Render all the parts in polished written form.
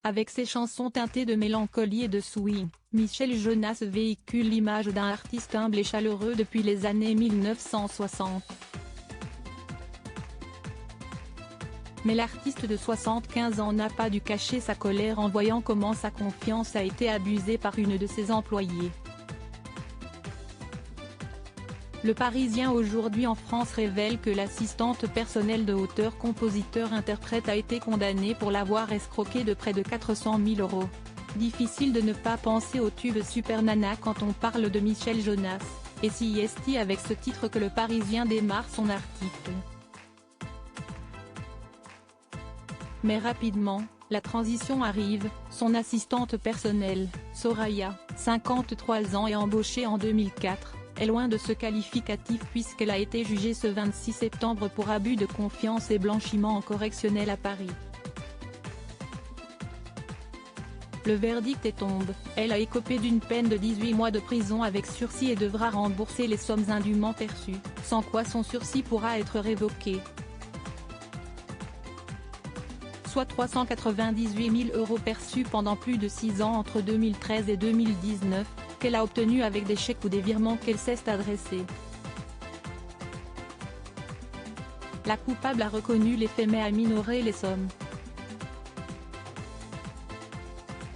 Avec ses chansons teintées de mélancolie et de swing, Michel Jonas véhicule l'image d'un artiste humble et chaleureux depuis les années 1960. Mais l'artiste de 75 ans n'a pas dû cacher sa colère en voyant comment sa confiance a été abusée par une de ses employées. Le Parisien aujourd'hui en France révèle que l'assistante personnelle de l'auteur-compositeur-interprète a été condamnée pour l'avoir escroqué de près de 400 000 €. Difficile de ne pas penser au tube Super Nana quand on parle de Michel Jonas, et c'est avec ce titre que le Parisien démarre son article. Mais rapidement, la transition arrive, son assistante personnelle, Soraya, 53 ans et embauchée en 2004, est loin de ce qualificatif puisqu'elle a été jugée ce 26 septembre pour abus de confiance et blanchiment en correctionnel à Paris. Le verdict est tombe, elle a écopé d'une peine de 18 mois de prison avec sursis et devra rembourser les sommes indûment perçues, sans quoi son sursis pourra être révoqué. Soit 398 000 € perçus pendant plus de 6 ans entre 2013 et 2019, qu'elle a obtenus avec des chèques ou des virements qu'elle s'est adressés. La coupable a reconnu les faits mais a minoré les sommes.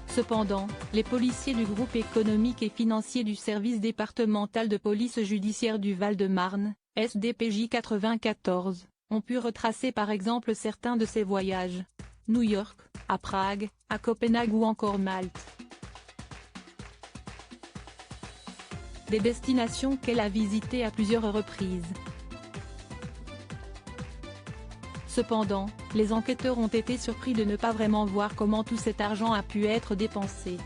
Cependant, les policiers du groupe économique et financier du service départemental de police judiciaire du Val-de-Marne, SDPJ 94, ont pu retracer par exemple certains de ses voyages. New York, à Prague, à Copenhague ou encore Malte. Des destinations qu'elle a visitées à plusieurs reprises. Cependant, les enquêteurs ont été surpris de ne pas vraiment voir comment tout cet argent a pu être dépensé.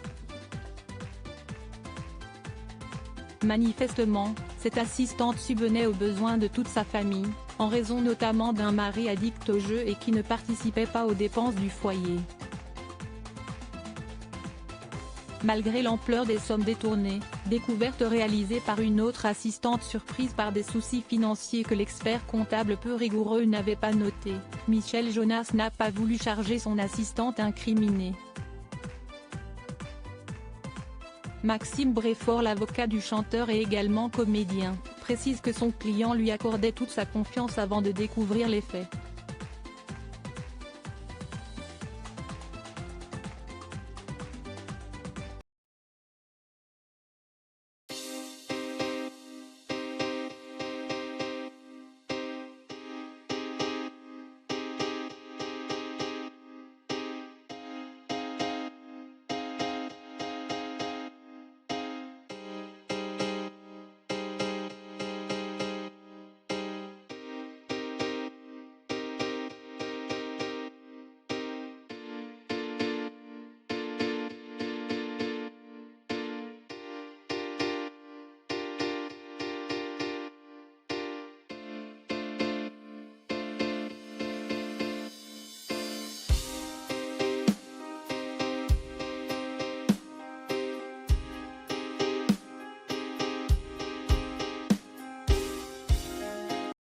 Manifestement, cette assistante subvenait aux besoins de toute sa famille, en raison notamment d'un mari addict au jeu et qui ne participait pas aux dépenses du foyer. Malgré l'ampleur des sommes détournées, découverte réalisée par une autre assistante surprise par des soucis financiers que l'expert comptable peu rigoureux n'avait pas notés, Michel Jonas n'a pas voulu charger son assistante incriminée. Maxime Bréfort, l'avocat du chanteur et également comédien, précise que son client lui accordait toute sa confiance avant de découvrir les faits.